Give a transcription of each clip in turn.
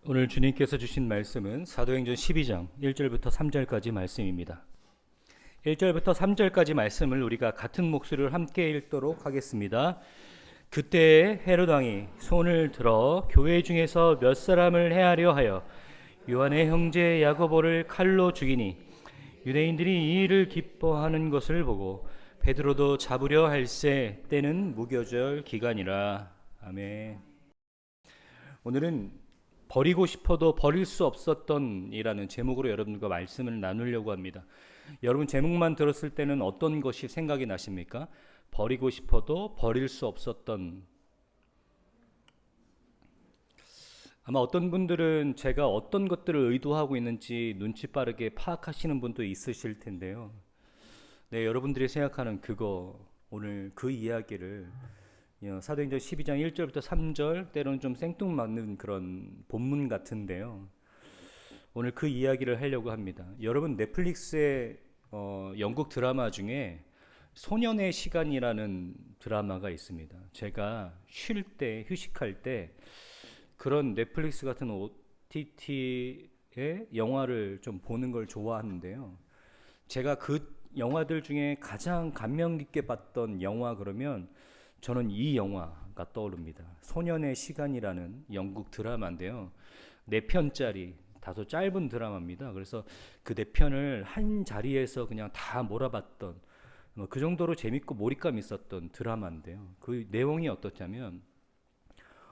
오늘 주님께서 주신 말씀은 사도행전 12장 1절부터 3절까지 말씀입니다. 1절부터 3절까지 말씀을 우리가 같은 목소리를 함께 읽도록 하겠습니다. 그때 헤롯 왕이 손을 들어 교회 중에서 몇 사람을 해하려 하여 요한의 형제 야고보를 칼로 죽이니 유대인들이 이 일을 기뻐하는 것을 보고 베드로도 잡으려 할세 때는 무교절 기간이라. 아멘. 오늘은 버리고 싶어도 버릴 수 없었던 이라는 제목으로 여러분과 말씀을 나누려고 합니다. 여러분 제목만 들었을 때는 어떤 것이 생각이 나십니까? 버리고 싶어도 버릴 수 없었던. 아마 어떤 분들은 제가 어떤 것들을 의도하고 있는지 눈치 빠르게 파악하시는 분도 있으실 텐데요. 네, 여러분들이 생각하는 그거, 오늘 그 이야기를 사도행전 12장 1절부터 3절, 때로는 좀 생뚱맞는 그런 본문 같은데요. 오늘 그 이야기를 하려고 합니다. 여러분 넷플릭스의 영국 드라마 중에 소년의 시간이라는 드라마가 있습니다. 제가 쉴 때, 휴식할 때 그런 넷플릭스 같은 OTT의 영화를 좀 보는 걸 좋아하는데요. 제가 그 영화들 중에 가장 감명 깊게 봤던 영화 그러면 저는 이 영화가 떠오릅니다. 소년의 시간이라는 영국 드라마인데요. 4편짜리 다소 짧은 드라마입니다. 그래서 그 4편을 한 자리에서 그냥 다 몰아봤던 그 정도로 재밌고 몰입감 있었던 드라마인데요. 그 내용이 어떻냐면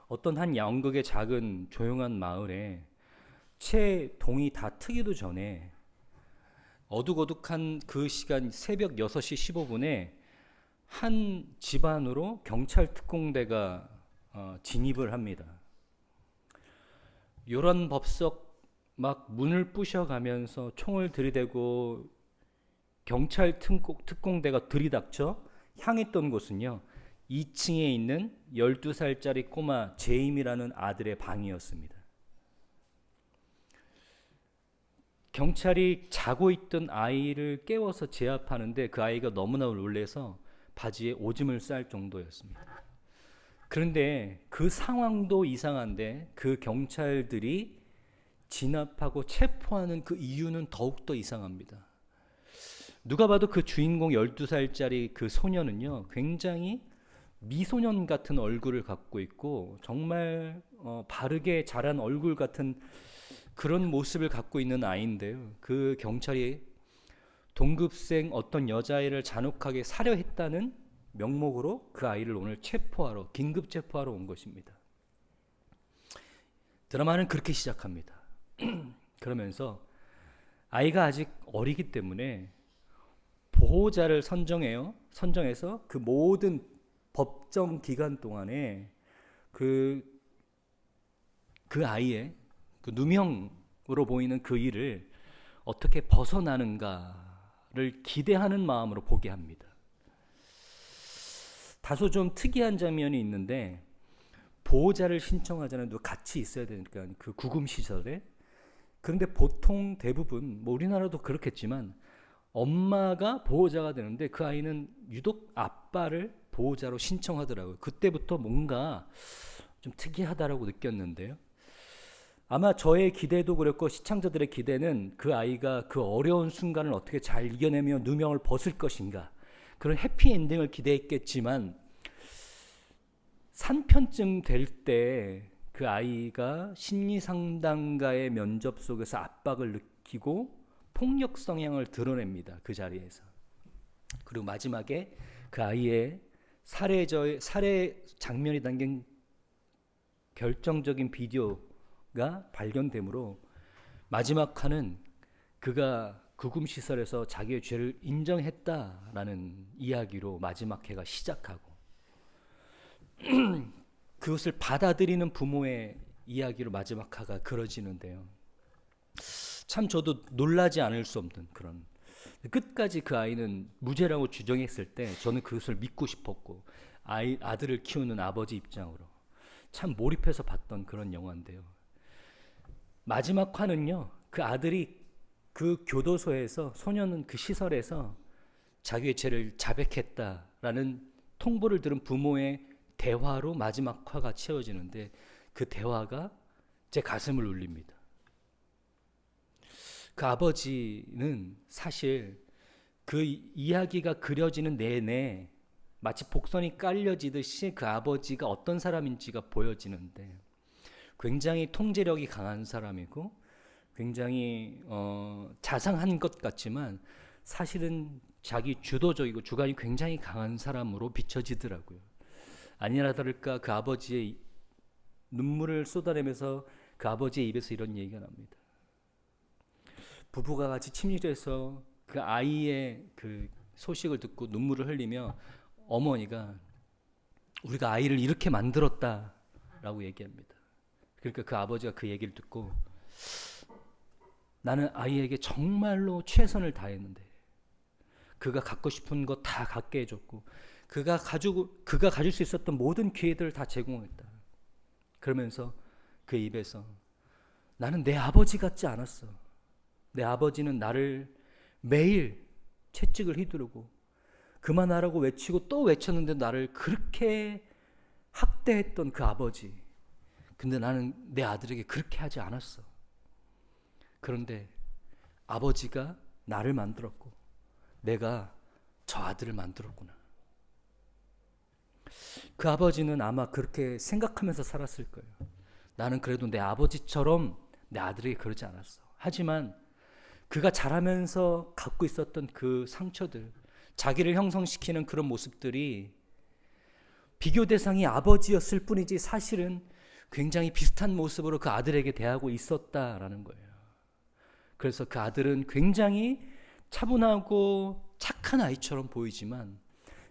어떤 한 영국의 작은 조용한 마을에 채 동이 다 트기도 전에 어둑어둑한 그 시간 새벽 6시 15분에 한 집안으로 경찰 특공대가 진입을 합니다. 요란 법석 막 문을 부셔가면서 총을 들이대고 경찰 특공대가 들이닥쳐 향했던 곳은요, 2층에 있는 12살짜리 꼬마 제임이라는 아들의 방이었습니다. 경찰이 자고 있던 아이를 깨워서 제압하는데 그 아이가 너무나 놀라서 바지에 오줌을 쌀 정도였습니다. 그런데 그 상황도 이상한데 그 경찰들이 진압하고 체포하는 그 이유는 더욱더 이상합니다. 누가 봐도 그 주인공 12살짜리 그 소년은요, 굉장히 미소년 같은 얼굴을 갖고 있고 정말 바르게 자란 얼굴 같은 그런 모습을 갖고 있는 아이인데요. 그 경찰이 동급생 어떤 여자아이를 잔혹하게 살해했다는 명목으로 그 아이를 오늘 체포하러, 긴급 체포하러 온 것입니다. 드라마는 그렇게 시작합니다. 그러면서 아이가 아직 어리기 때문에 보호자를 선정해서 그 모든 법정 기간 동안에 그 아이의 그 누명으로 보이는 그 일을 어떻게 벗어나는가를 기대하는 마음으로 보게 합니다. 다소 좀 특이한 장면이 있는데 보호자를 신청하잖아요. 같이 있어야 되니까 그 구금 시설에. 그런데 보통 대부분 뭐 우리나라도 그렇겠지만 엄마가 보호자가 되는데 그 아이는 유독 아빠를 보호자로 신청하더라고요. 그때부터 뭔가 좀 특이하다라고 느꼈는데요. 아마 저의 기대도 그렇고 시청자들의 기대는 그 아이가 그 어려운 순간을 어떻게 잘 이겨내며 누명을 벗을 것인가, 그런 해피엔딩을 기대했겠지만 3편쯤 될 때 그 아이가 심리상담가의 면접 속에서 압박을 느끼고 폭력 성향을 드러냅니다. 그 자리에서. 그리고 마지막에 그 아이의 살해 장면이 담긴 결정적인 비디오가 발견되므로 마지막 칸은 그가 구금시설에서 자기의 죄를 인정했다라는 이야기로 마지막 회가 시작하고 그것을 받아들이는 부모의 이야기로 마지막 화가 그려지는데요. 참 저도 놀라지 않을 수 없는 그런, 끝까지 그 아이는 무죄라고 주장했을 때 저는 그것을 믿고 싶었고 아들을 키우는 아버지 입장으로 참 몰입해서 봤던 그런 영화인데요. 마지막 화는요, 그 아들이 그 교도소에서, 소년은 그 시설에서 자기의 죄를 자백했다라는 통보를 들은 부모의 대화로 마지막 화가 채워지는데, 그 대화가 제 가슴을 울립니다. 그 아버지는 사실 그 이야기가 그려지는 내내 마치 복선이 깔려지듯이 그 아버지가 어떤 사람인지가 보여지는데, 굉장히 통제력이 강한 사람이고 굉장히 자상한 것 같지만 사실은 자기 주도적이고 주관이 굉장히 강한 사람으로 비춰지더라고요. 아니나 다를까 그 아버지의 눈물을 쏟아내면서 그 아버지의 입에서 이런 얘기가 납니다. 부부가 같이 침실에서 그 아이의 그 소식을 듣고 눈물을 흘리며 어머니가 우리가 아이를 이렇게 만들었다라고 얘기합니다. 그러니까 그 아버지가 그 얘기를 듣고 나는 아이에게 정말로 최선을 다했는데 그가 갖고 싶은 거 다 갖게 해줬고 그가 가질 수 있었던 모든 기회들을 다 제공했다. 그러면서 그 입에서 나는 내 아버지 같지 않았어. 내 아버지는 나를 매일 채찍을 휘두르고 그만하라고 외치고 또 외쳤는데 나를 그렇게 학대했던 그 아버지. 근데 나는 내 아들에게 그렇게 하지 않았어. 그런데 아버지가 나를 만들었고 내가 저 아들을 만들었구나. 그 아버지는 아마 그렇게 생각하면서 살았을 거예요. 나는 그래도 내 아버지처럼 내 아들에게 그러지 않았어. 하지만 그가 자라면서 갖고 있었던 그 상처들, 자기를 형성시키는 그런 모습들이 비교 대상이 아버지였을 뿐이지 사실은 굉장히 비슷한 모습으로 그 아들에게 대하고 있었다라는 거예요. 그래서 그 아들은 굉장히 차분하고 착한 아이처럼 보이지만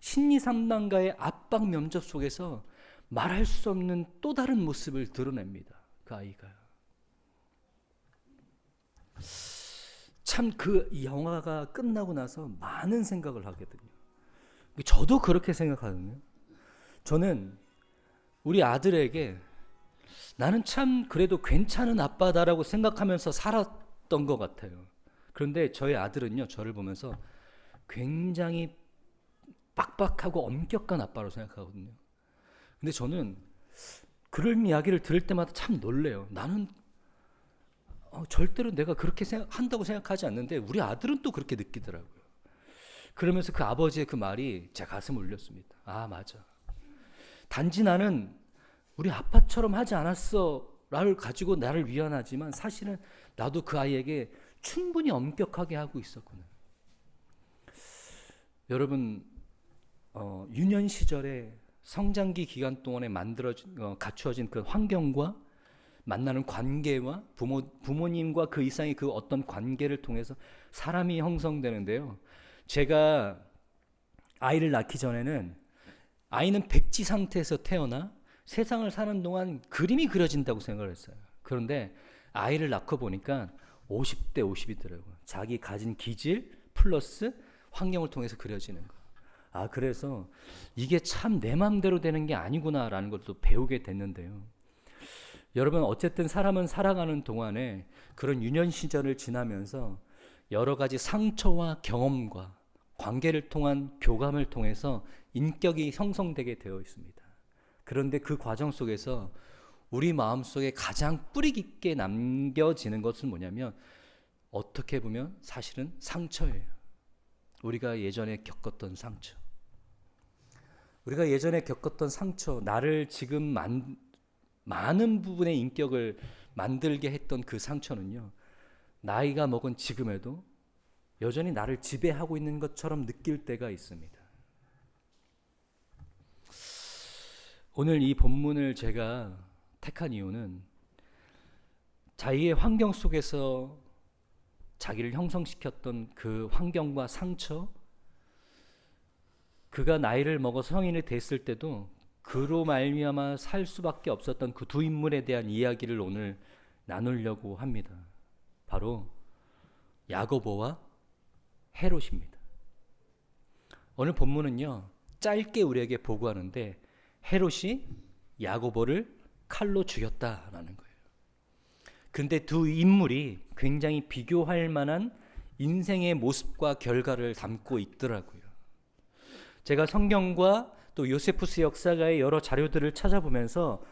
심리 상담가의 압박 면접 속에서 말할 수 없는 또 다른 모습을 드러냅니다. 그 아이가. 참 그 영화가 끝나고 나서 많은 생각을 하거든요. 저도 그렇게 생각하거든요. 저는 우리 아들에게 나는 참 그래도 괜찮은 아빠다라고 생각하면서 살았던 것 같아요. 그런데 저희 아들은요, 저를 보면서 굉장히 빡빡하고 엄격한 아빠로 생각하거든요. 근데 저는 그런 이야기를 들을 때마다 참 놀래요. 나는 절대로 내가 그렇게 한다고 생각하지 않는데 우리 아들은 또 그렇게 느끼더라고요. 그러면서 그 아버지의 그 말이 제 가슴을 울렸습니다. 아, 맞아. 단지 나는 우리 아빠처럼 하지 않았어 라를 가지고 나를 위안하지만 사실은 나도 그 아이에게 충분히 엄격하게 하고 있었구나. 여러분, 유년 시절에 성장기 기간 동안에 갖추어진 그 환경과 만나는 관계와 부모님과 그 이상의 그 어떤 관계를 통해서 사람이 형성되는데요. 제가 아이를 낳기 전에는 아이는 백지 상태에서 태어나 세상을 사는 동안 그림이 그려진다고 생각을 했어요. 그런데 아이를 낳고 보니까 50대 50이더라고요. 자기 가진 기질 플러스 환경을 통해서 그려지는 거. 아, 그래서 이게 참 내 마음대로 되는 게 아니구나라는 것도 배우게 됐는데요. 여러분, 어쨌든 사람은 살아가는 동안에 그런 유년 시절을 지나면서 여러 가지 상처와 경험과 관계를 통한 교감을 통해서 인격이 형성되게 되어 있습니다. 그런데 그 과정 속에서 우리 마음속에 가장 뿌리 깊게 남겨지는 것은 뭐냐면 어떻게 보면 사실은 상처예요. 우리가 예전에 겪었던 상처. 우리가 예전에 겪었던 상처, 나를 지금 많은 부분의 인격을 만들게 했던 그 상처는요, 나이가 먹은 지금에도 여전히 나를 지배하고 있는 것처럼 느낄 때가 있습니다. 오늘 이 본문을 제가 택한 이유는 자기의 환경 속에서 자기를 형성시켰던 그 환경과 상처, 그가 나이를 먹어 성인이 됐을 때도 그로 말미암아 살 수밖에 없었던 그 두 인물에 대한 이야기를 오늘 나누려고 합니다. 바로 야고보와 헤롯입니다. 오늘 본문은요, 짧게 우리에게 보고하는데 헤롯이 야고보를 칼로 죽였다라는 거예요. 그런데 두 인물이 굉장히 비교할 만한 인생의 모습과 결과를 담고 있더라고요. 제가 성경과 또 요세푸스 역사가의 여러 자료들을 찾아보면서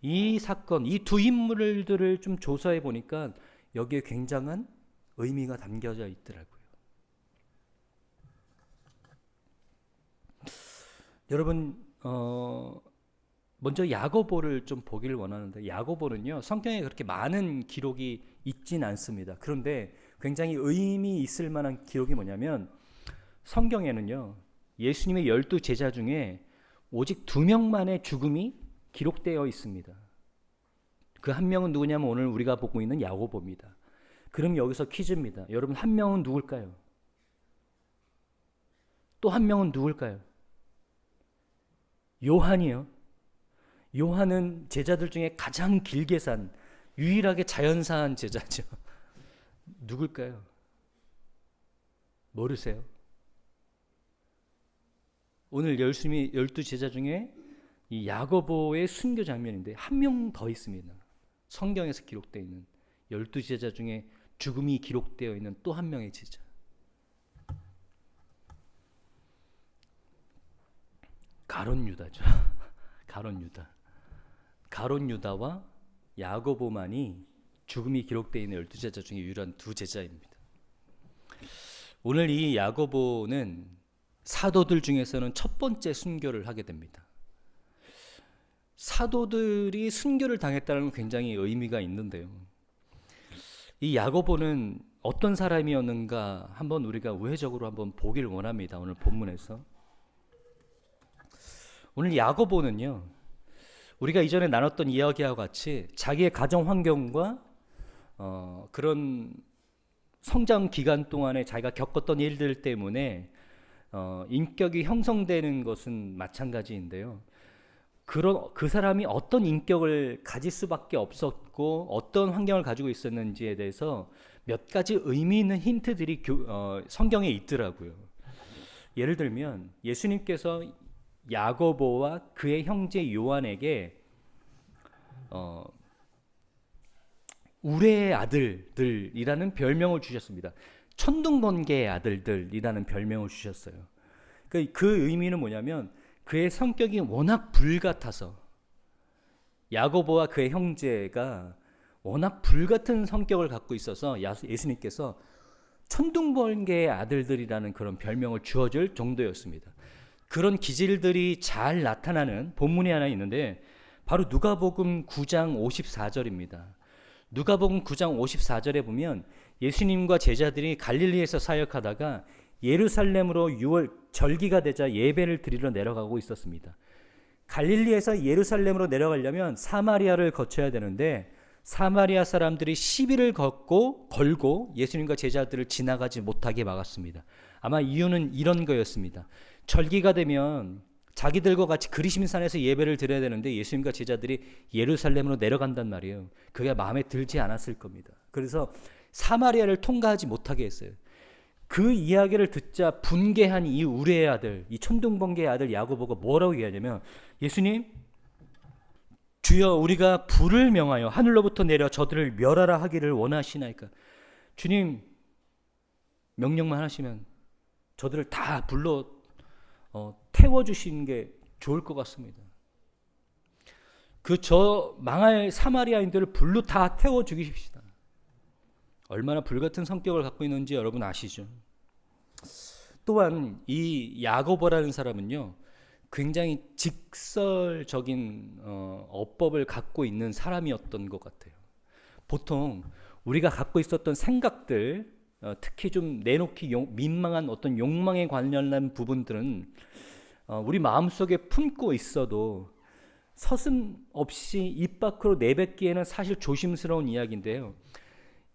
이 사건, 이 두 인물들을 좀 조사해 보니까 여기에 굉장한 의미가 담겨져 있더라고요. 여러분, 먼저 야고보를 좀 보기를 원하는데, 야고보는요 성경에 그렇게 많은 기록이 있진 않습니다. 그런데 굉장히 의미 있을 만한 기록이 뭐냐면, 성경에는요 예수님의 12제자 중에 오직 2명만의 죽음이 기록되어 있습니다. 그 한 명은 누구냐면 오늘 우리가 보고 있는 야고보입니다. 그럼 여기서 퀴즈입니다. 여러분, 한 명은 누굴까요? 또 한 명은 누굴까요? 요한이요. 요한은 제자들 중에 가장 길게 산, 유일하게 자연사한 제자죠. 누굴까요? 모르세요? 오늘 예수님이 12제자 중에 이 야고보의 순교 장면인데 한 명 더 있습니다. 성경에서 기록되어 있는 12제자 중에 죽음이 기록되어 있는 또 한 명의 제자. 가룟 유다죠. 가룟 유다. 가룟 유다와 야고보만이 죽음이 기록되어 있는 12제자 중에 유일한 두 제자입니다. 오늘 이 야고보는 사도들 중에서는 첫 번째 순교를 하게 됩니다. 사도들이 순교를 당했다는 건 굉장히 의미가 있는데요. 이 야고보는 어떤 사람이었는가 한번 우리가 우회적으로 한번 보기를 원합니다. 오늘 본문에서. 오늘 야고보는요, 우리가 이전에 나눴던 이야기와 같이 자기의 가정 환경과 그런 성장 기간 동안에 자기가 겪었던 일들 때문에 인격이 형성되는 것은 마찬가지인데요. 그 사람이 어떤 인격을 가질 수밖에 없었고 어떤 환경을 가지고 있었는지에 대해서 몇 가지 의미 있는 힌트들이 성경에 있더라고요. 예를 들면 예수님께서 야고보와 그의 형제 요한에게 우레의 아들들이라는 별명을 주셨습니다. 천둥번개의 아들들이라는 별명을 주셨어요. 그 의미는 뭐냐면 그의 성격이 워낙 불같아서, 야고보와 그의 형제가 워낙 불같은 성격을 갖고 있어서 예수님께서 천둥번개의 아들들이라는 그런 별명을 주어줄 정도였습니다. 그런 기질들이 잘 나타나는 본문이 하나 있는데 바로 누가복음 9장 54절입니다. 누가복음 9장 54절에 보면 예수님과 제자들이 갈릴리에서 사역하다가 예루살렘으로 6월 절기가 되자 예배를 드리러 내려가고 있었습니다. 갈릴리에서 예루살렘으로 내려가려면 사마리아를 거쳐야 되는데 사마리아 사람들이 시비를 걸고 예수님과 제자들을 지나가지 못하게 막았습니다. 아마 이유는 이런 거였습니다. 절기가 되면 자기들과 같이 그리심산에서 예배를 드려야 되는데 예수님과 제자들이 예루살렘으로 내려간단 말이에요. 그게 마음에 들지 않았을 겁니다. 그래서 사마리아를 통과하지 못하게 했어요. 그 이야기를 듣자 분개한 이 우레의 아들, 이 천둥번개의 아들 야고보가 뭐라고 얘기하냐면, 예수님, 주여 우리가 불을 명하여 하늘로부터 내려 저들을 멸하라 하기를 원하시나이까. 주님, 명령만 하시면 저들을 다 불러 태워주시는 게 좋을 것 같습니다. 저 망할 사마리아인들을 불로 다 태워 죽이십시다. 얼마나 불같은 성격을 갖고 있는지 여러분 아시죠? 또한 이 야고보라는 사람은요, 굉장히 직설적인 어법을 갖고 있는 사람이었던 것 같아요. 보통 우리가 갖고 있었던 생각들, 특히 좀 내놓기 민망한 어떤 욕망에 관련된 부분들은 우리 마음속에 품고 있어도 서슴없이 입 밖으로 내뱉기에는 사실 조심스러운 이야기인데요.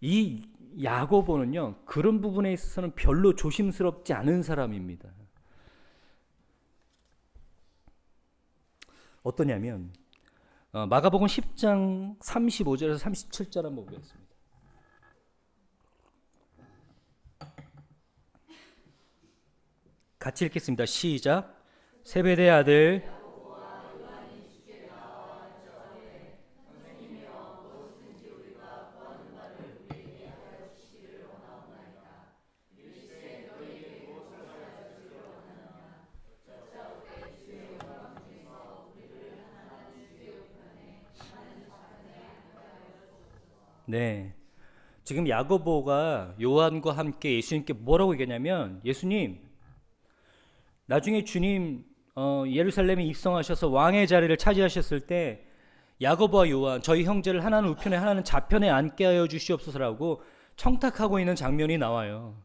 이 야고보는요, 그런 부분에 있어서는 별로 조심스럽지 않은 사람입니다. 어떠냐면 마가복음 10장 35절에서 37절 한번 보겠습니다. 같이 읽겠습니다. 시작. 세베대의 아들 네. 지금 야고보가 요한과 함께 예수님께 뭐라고 얘기하냐면, 예수님, 나중에 주님 예루살렘에 입성하셔서 왕의 자리를 차지하셨을 때 야고보와 요한, 저희 형제를 하나는 우편에 하나는 좌편에 앉게 하여 주시옵소서라고 청탁하고 있는 장면이 나와요.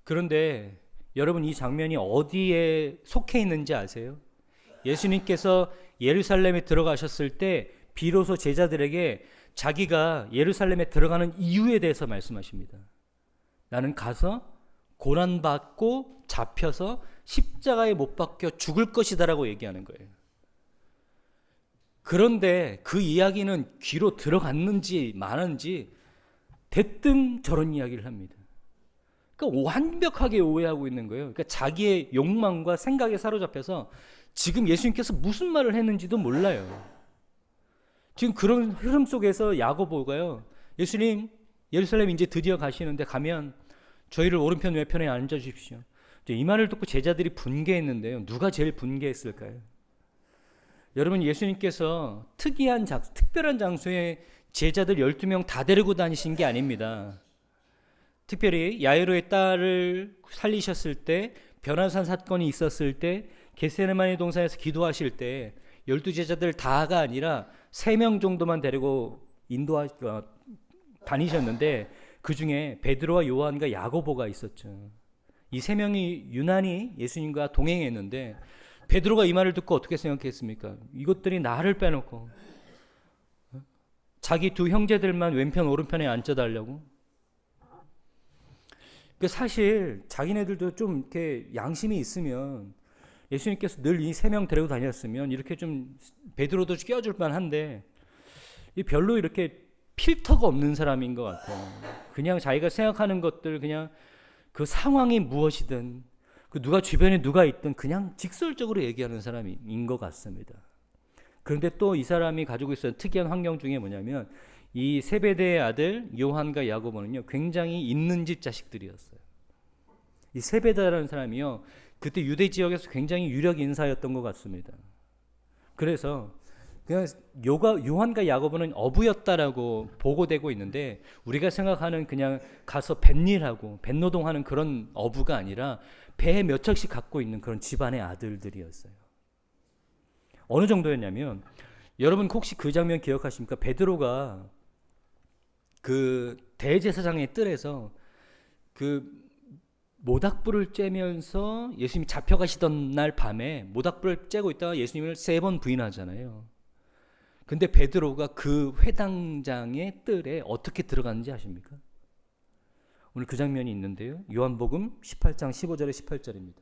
그런데 여러분, 이 장면이 어디에 속해 있는지 아세요? 예수님께서 예루살렘에 들어가셨을 때 비로소 제자들에게 자기가 예루살렘에 들어가는 이유에 대해서 말씀하십니다. 나는 가서 고난받고 잡혀서 십자가에 못 박혀 죽을 것이다라고 얘기하는 거예요. 그런데 그 이야기는 귀로 들어갔는지 마는지 대뜸 저런 이야기를 합니다. 그러니까 완벽하게 오해하고 있는 거예요. 그러니까 자기의 욕망과 생각에 사로잡혀서 지금 예수님께서 무슨 말을 했는지도 몰라요. 지금 그런 흐름 속에서 야고보가요, 예수님, 예루살렘 이제 드디어 가시는데 가면 저희를 오른편 왼편에 앉아주십시오. 이 말을 듣고 제자들이 분개했는데요. 누가 제일 분개했을까요? 여러분, 예수님께서 특별한 장소에 제자들 12명 다 데리고 다니신 게 아닙니다. 특별히 야이로의 딸을 살리셨을 때, 변화산 사건이 있었을 때, 겟세마네 동산에서 기도하실 때 12제자들 다가 아니라 3명 정도만 데리고 다니셨는데 그 중에 베드로와 요한과 야고보가 있었죠. 이 3명이 유난히 예수님과 동행했는데 베드로가 이 말을 듣고 어떻게 생각했습니까? 이것들이 나를 빼놓고 자기 두 형제들만 왼편 오른편에 앉혀달라고? 사실 자기네들도 좀 이렇게 양심이 있으면 예수님께서 늘 이 3명 데리고 다녔으면 이렇게 좀 베드로도 껴줄 만한데 별로 이렇게 필터가 없는 사람인 것 같아요. 그냥 자기가 생각하는 것들, 그냥 그 상황이 무엇이든 그 누가 주변에 누가 있든 그냥 직설적으로 얘기하는 사람인 것 같습니다. 그런데 또 이 사람이 가지고 있었던 특이한 환경 중에 뭐냐면 이 세베대의 아들 요한과 야고보는요 굉장히 있는 집 자식들이었어요. 이 세베다라는 사람이요 그때 유대 지역에서 굉장히 유력 인사였던 것 같습니다. 그래서 그냥 요한과 야고보는 어부였다라고 보고되고 있는데 우리가 생각하는 그냥 가서 뱃일하고 뱃노동하는 그런 어부가 아니라 배에 몇 척씩 갖고 있는 그런 집안의 아들들이었어요. 어느 정도였냐면 여러분 혹시 그 장면 기억하십니까? 베드로가 그 대제사장의 뜰에서 그 모닥불을 쬐면서 예수님이 잡혀가시던 날 밤에 모닥불을 쬐고 있다가 예수님을 3번 부인하잖아요. 근데 베드로가 그 회당장의 뜰에 어떻게 들어갔는지 아십니까? 오늘 그 장면이 있는데요. 요한복음 18장 15절에 18절입니다.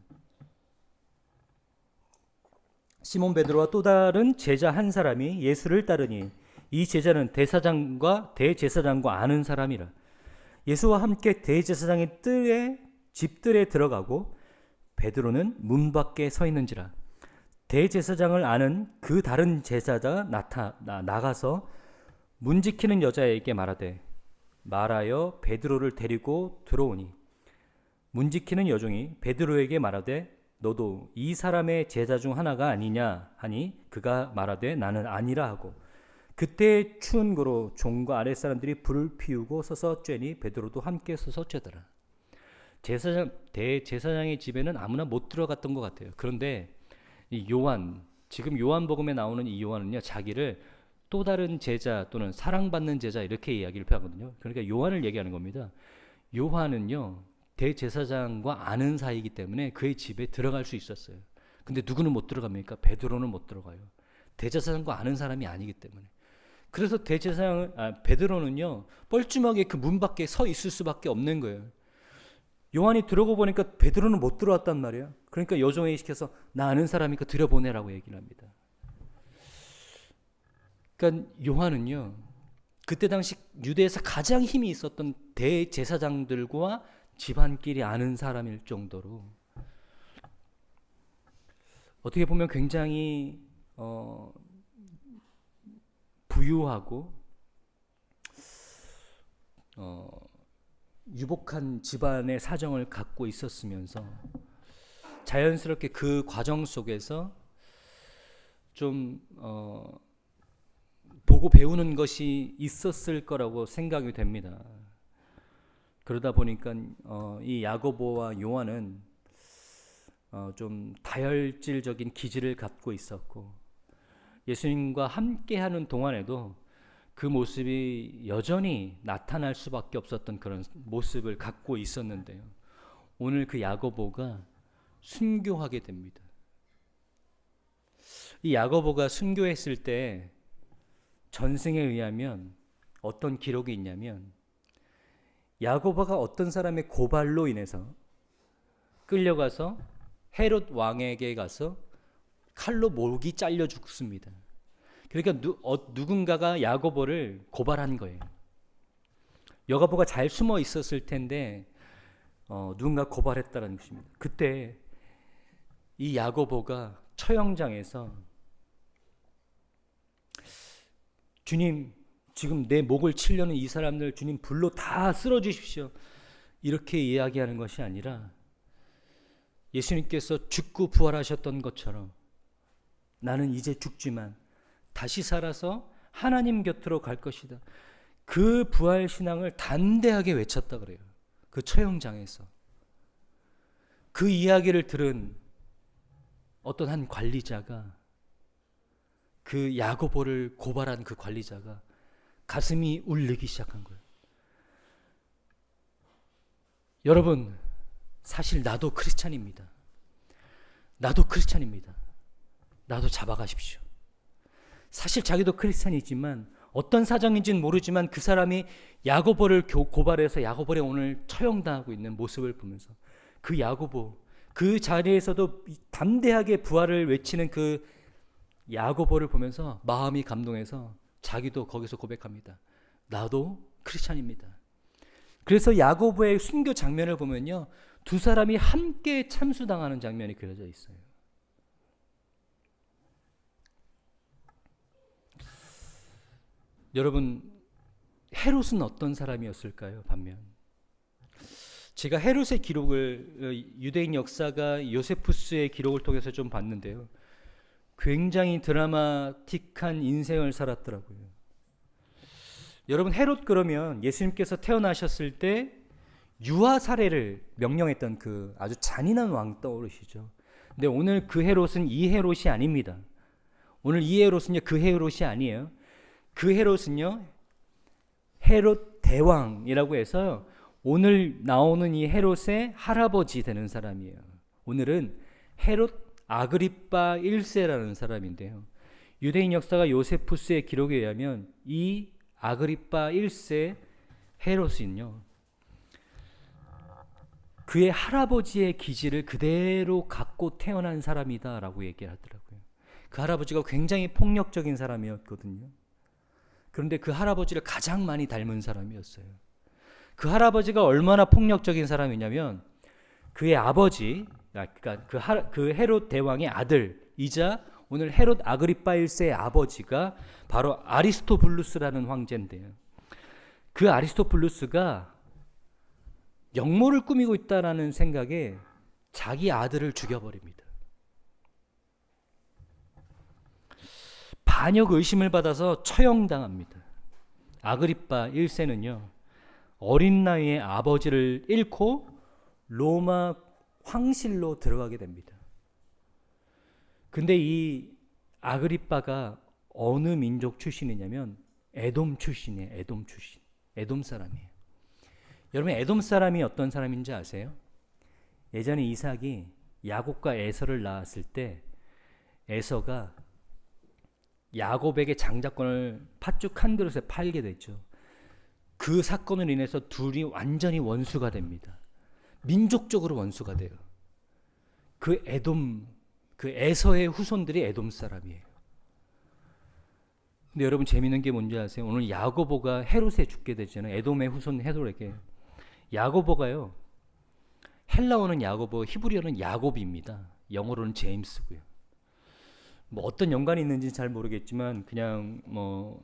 시몬 베드로와 또 다른 제자 한 사람이 예수를 따르니 이 제자는 대제사장과 아는 사람이라. 예수와 함께 대제사장의 집들에 들어가고 베드로는 문 밖에 서 있는지라. 대제사장을 아는 그 다른 제자가 나가서 문 지키는 여자에게 말하여 베드로를 데리고 들어오니 문 지키는 여종이 베드로에게 말하되 너도 이 사람의 제자 중 하나가 아니냐 하니 그가 말하되 나는 아니라 하고 그때 추운 고로 종과 아랫사람들이 불을 피우고 서서 쬐니 베드로도 함께 서서 쬐더라. 대제사장의 집에는 아무나 못 들어갔던 것 같아요. 그런데 이 지금 요한복음에 나오는 이 요한은요 자기를 또 다른 제자 또는 사랑받는 제자 이렇게 이야기를 표하거든요. 그러니까 요한을 얘기하는 겁니다. 요한은요 대제사장과 아는 사이이기 때문에 그의 집에 들어갈 수 있었어요. 근데 누구는 못 들어갑니까? 베드로는 못 들어가요. 대제사장과 아는 사람이 아니기 때문에. 그래서 베드로는요 뻘쭘하게 그 문 밖에 서 있을 수밖에 없는 거예요. 요한이 들어오고 보니까 베드로는 못 들어왔단 말이에요. 그러니까 여종에게 시켜서 나 아는 사람이니까 들여보내라고 얘기를 합니다. 그러니까 요한은요 그때 당시 유대에서 가장 힘이 있었던 대제사장들과 집안끼리 아는 사람일 정도로 어떻게 보면 굉장히 부유하고 유복한 집안의 사정을 갖고 있었으면서 자연스럽게 그 과정 속에서 좀 보고 배우는 것이 있었을 거라고 생각이 됩니다. 그러다 보니까 이 야고보와 요한은 좀 다혈질적인 기질을 갖고 있었고, 예수님과 함께하는 동안에도 그 모습이 여전히 나타날 수밖에 없었던 그런 모습을 갖고 있었는데요. 오늘 그 야고보가 순교하게 됩니다. 이 야고보가 순교했을 때 전승에 의하면 어떤 기록이 있냐면, 야고보가 어떤 사람의 고발로 인해서 끌려가서 헤롯 왕에게 가서 칼로 목이 잘려 죽습니다. 그러니까 누군가가 야고보를 고발한 거예요. 야고보가 잘 숨어 있었을 텐데 누군가 고발했다는 것입니다. 그때 이 야고보가 처형장에서 주님, 지금 내 목을 치려는 이 사람들 주님 불로 다 쓸어 주십시오, 이렇게 이야기하는 것이 아니라 예수님께서 죽고 부활하셨던 것처럼 나는 이제 죽지만 다시 살아서 하나님 곁으로 갈 것이다, 그 부활 신앙을 담대하게 외쳤다 그래요. 그 처형장에서 그 이야기를 들은 어떤 한 관리자가, 그 야고보를 고발한 그 관리자가 가슴이 울리기 시작한 거예요. 여러분, 사실 나도 크리스찬입니다. 나도 크리스찬입니다. 나도 잡아가십시오. 사실 자기도 크리스찬이지만 어떤 사정인지는 모르지만 그 사람이 야고보를 고발해서 야고보를 오늘 처형당하고 있는 모습을 보면서 그 야고보, 그 자리에서도 담대하게 부활을 외치는 그 야고보를 보면서 마음이 감동해서 자기도 거기서 고백합니다. 나도 크리스찬입니다. 그래서 야고보의 순교 장면을 보면요, 두 사람이 함께 참수당하는 장면이 그려져 있어요. 여러분, 헤롯은 어떤 사람이었을까요? 반면 제가 헤롯의 기록을 유대인 역사가 요세푸스의 기록을 통해서 좀 봤는데요, 굉장히 드라마틱한 인생을 살았더라고요. 여러분, 헤롯 그러면 예수님께서 태어나셨을 때 유아 살해를 명령했던 그 아주 잔인한 왕 떠오르시죠. 근데 오늘 그 헤롯은 이 헤롯이 아닙니다. 오늘 이 헤롯은요, 그 헤롯이 아니에요. 그 헤롯은요, 헤롯 대왕이라고 해서 오늘 나오는 이 헤롯의 할아버지 되는 사람이에요. 오늘은 헤롯 아그리빠 1세라는 사람인데요, 유대인 역사가 요세푸스의 기록에 의하면 이 아그리빠 1세 헤롯은요, 그의 할아버지의 기질을 그대로 갖고 태어난 사람이다라고 얘기를 하더라고요. 그 할아버지가 굉장히 폭력적인 사람이었거든요. 그런데 그 할아버지를 가장 많이 닮은 사람이었어요. 그 할아버지가 얼마나 폭력적인 사람이냐면, 그의 아버지, 그러니까 그 헤롯 대왕의 아들이자 오늘 헤롯 아그리빠 1세의 아버지가 바로 아리스토블루스라는 황제인데요, 그 아리스토블루스가 역모를 꾸미고 있다라는 생각에 자기 아들을 죽여버립니다. 반역 의심을 받아서 처형당합니다. 아그리빠 1세는요, 어린 나이에 아버지를 잃고 로마 황실로 들어가게 됩니다. 근데 이 아그리빠가 어느 민족 출신이냐면 에돔 출신이에요. 에돔 출신. 에돔 사람이에요. 여러분, 에돔 사람이 어떤 사람인지 아세요? 예전에 이삭이 야곱과 에서를 낳았을 때 에서가 야곱에게 장자권을 팥죽 한 그릇에 팔게 됐죠. 그 사건으로 인해서 둘이 완전히 원수가 됩니다. 민족적으로 원수가 돼요. 그 에서의 후손들이 에돔 사람이에요. 근데 여러분, 재미있는 게 뭔지 아세요? 오늘 야고보가 헤롯에 죽게 되잖아요. 에돔의 후손 헤롯에게. 야고보가요, 헬라어는 야고보, 히브리어는 야곱입니다. 영어로는 제임스고요. 뭐 어떤 연관이 있는지 잘 모르겠지만 그냥 뭐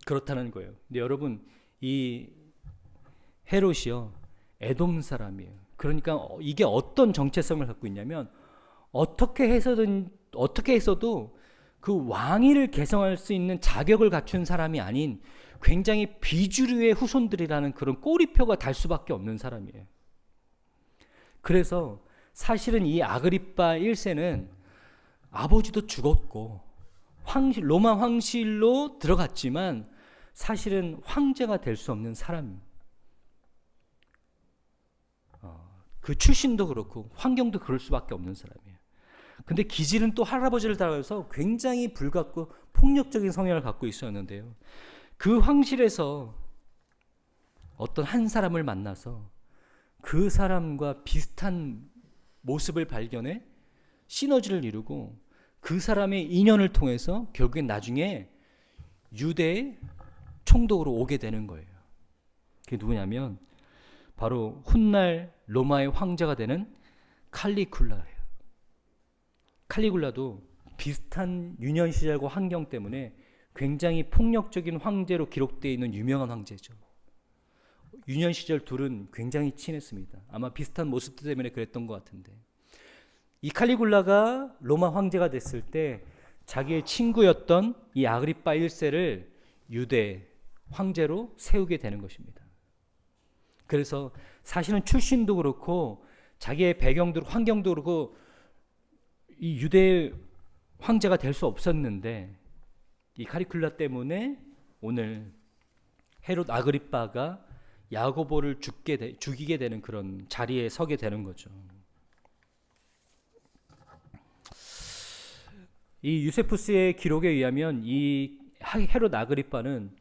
그렇다는 거예요. 근데 여러분, 이 헤롯이요, 에돔 사람이에요. 그러니까 이게 어떤 정체성을 갖고 있냐면 어떻게 해서도 그 왕위를 개성할 수 있는 자격을 갖춘 사람이 아닌 굉장히 비주류의 후손들이라는 그런 꼬리표가 달 수밖에 없는 사람이에요. 그래서 사실은 이 아그리파 1세는 아버지도 죽었고 로마 황실로 들어갔지만 사실은 황제가 될 수 없는 사람. 그 출신도 그렇고 환경도 그럴 수밖에 없는 사람이에요. 근데 기질은 또 할아버지를 따라서 굉장히 불같고 폭력적인 성향을 갖고 있었는데요. 그 황실에서 어떤 한 사람을 만나서 그 사람과 비슷한 모습을 발견해 시너지를 이루고 그 사람의 인연을 통해서 결국엔 나중에 유대의 총독으로 오게 되는 거예요. 그게 누구냐면 바로 훗날 로마의 황제가 되는 칼리굴라예요. 칼리굴라도 비슷한 유년 시절과 환경 때문에 굉장히 폭력적인 황제로 기록되어 있는 유명한 황제죠. 유년 시절 둘은 굉장히 친했습니다. 아마 비슷한 모습 때문에 그랬던 것 같은데, 이 칼리굴라가 로마 황제가 됐을 때 자기의 친구였던 이 아그리파 1세를 유대 황제로 세우게 되는 것입니다. 그래서 사실은 출신도 그렇고 자기의 배경도 환경도 그렇고 이 유대 황제가 될 수 없었는데, 이 칼리굴라 때문에 오늘 헤롯 아그리파가 야고보를 죽이게 되는 그런 자리에 서게 되는 거죠. 이 유세푸스의 기록에 의하면 이 헤롯 아그리파는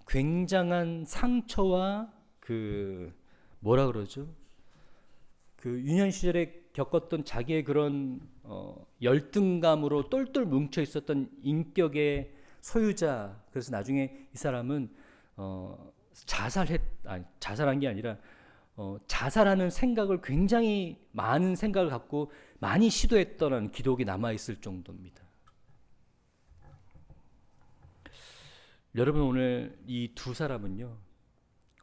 굉장한 상처와 그 뭐라 그러죠? 그 유년 시절에 겪었던 자기의 그런 열등감으로 똘똘 뭉쳐 있었던 인격의 소유자. 그래서 나중에 이 사람은 자살한 게 아니라 자살하는 생각을 굉장히 많은 생각을 갖고 많이 시도했다는 기록이 남아 있을 정도입니다. 여러분, 오늘 이 두 사람은요,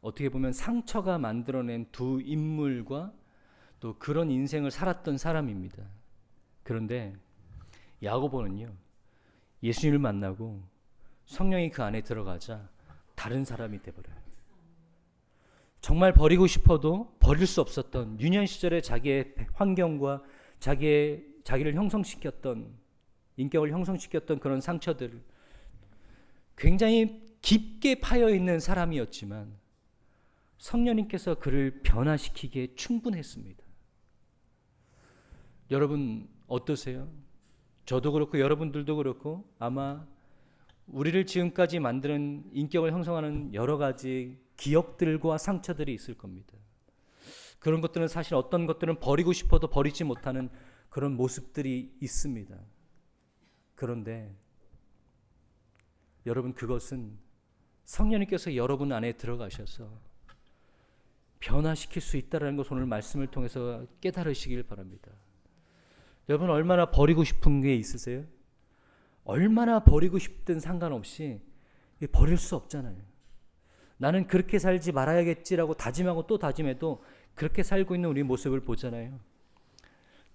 어떻게 보면 상처가 만들어낸 두 인물과 또 그런 인생을 살았던 사람입니다. 그런데 야고보는요, 예수님을 만나고 성령이 그 안에 들어가자 다른 사람이 돼버려요. 정말 버리고 싶어도 버릴 수 없었던 유년 시절에 자기의 환경과 자기를 형성시켰던, 인격을 형성시켰던 그런 상처들을 굉장히 깊게 파여 있는 사람이었지만 성령님께서 그를 변화시키기에 충분했습니다. 여러분 어떠세요? 저도 그렇고 여러분들도 그렇고 아마 우리를 지금까지 만드는 인격을 형성하는 여러 가지 기억들과 상처들이 있을 겁니다. 그런 것들은 사실 어떤 것들은 버리고 싶어도 버리지 못하는 그런 모습들이 있습니다. 그런데 여러분, 그것은 성령님께서 여러분 안에 들어가셔서 변화시킬 수 있다는 것을 오늘 말씀을 통해서 깨달으시길 바랍니다. 여러분, 얼마나 버리고 싶은 게 있으세요? 얼마나 버리고 싶든 상관없이 버릴 수 없잖아요. 나는 그렇게 살지 말아야겠지라고 다짐하고 또 다짐해도 그렇게 살고 있는 우리 모습을 보잖아요.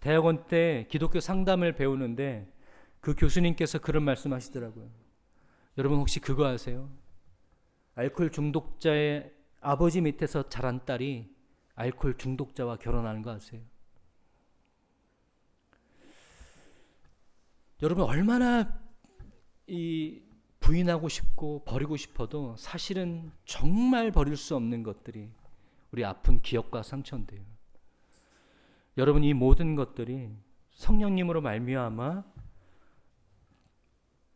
대학원 때 기독교 상담을 배우는데 그 교수님께서 그런 말씀하시더라고요. 여러분 혹시 그거 아세요? 알코올 중독자의 아버지 밑에서 자란 딸이 알코올 중독자와 결혼하는 거 아세요? 여러분, 얼마나 이 부인하고 싶고 버리고 싶어도 사실은 정말 버릴 수 없는 것들이 우리 아픈 기억과 상처인데요. 여러분, 이 모든 것들이 성령님으로 말미암아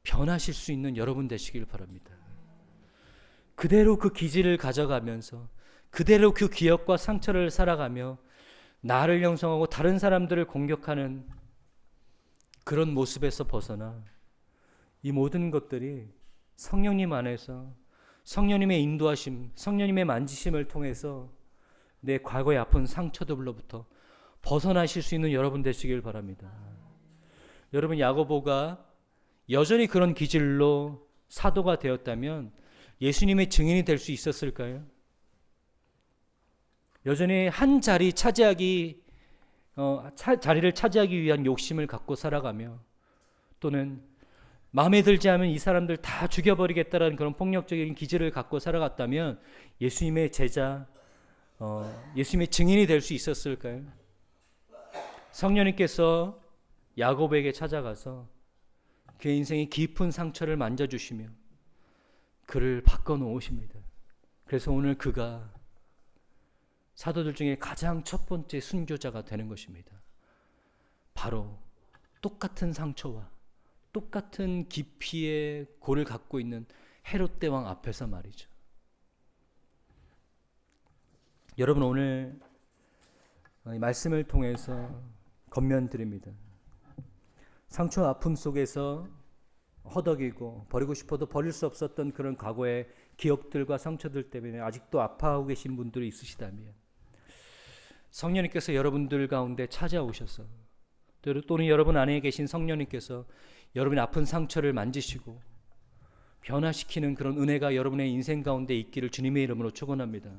변하실 수 있는 여러분 되시길 바랍니다. 그대로 그 기질을 가져가면서 그대로 그 기억과 상처를 살아가며 나를 형성하고 다른 사람들을 공격하는 그런 모습에서 벗어나 이 모든 것들이 성령님 안에서 성령님의 인도하심, 성령님의 만지심을 통해서 내 과거의 아픈 상처들로부터 벗어나실 수 있는 여러분 되시길 바랍니다. 여러분, 야고보가 여전히 그런 기질로 사도가 되었다면 예수님의 증인이 될 수 있었을까요? 여전히 한 자리를 차지하기 위한 욕심을 갖고 살아가며 또는 마음에 들지 않으면 이 사람들 다 죽여버리겠다라는 그런 폭력적인 기질을 갖고 살아갔다면 예수님의 제자, 예수님의 증인이 될 수 있었을까요? 성령님께서 야곱에게 찾아가서 그의 인생의 깊은 상처를 만져주시며 그를 바꿔놓으십니다. 그래서 오늘 그가 사도들 중에 가장 첫 번째 순교자가 되는 것입니다. 바로 똑같은 상처와 똑같은 깊이의 골을 갖고 있는 헤롯 대왕 앞에서 말이죠. 여러분, 오늘 이 말씀을 통해서 권면드립니다. 상처와 아픔 속에서 허덕이고 버리고 싶어도 버릴 수 없었던 그런 과거의 기억들과 상처들 때문에 아직도 아파하고 계신 분들이 있으시다면 성령님께서 여러분들 가운데 찾아오셔서 또는 여러분 안에 계신 성령님께서 여러분의 아픈 상처를 만지시고 변화시키는 그런 은혜가 여러분의 인생 가운데 있기를 주님의 이름으로 축원합니다.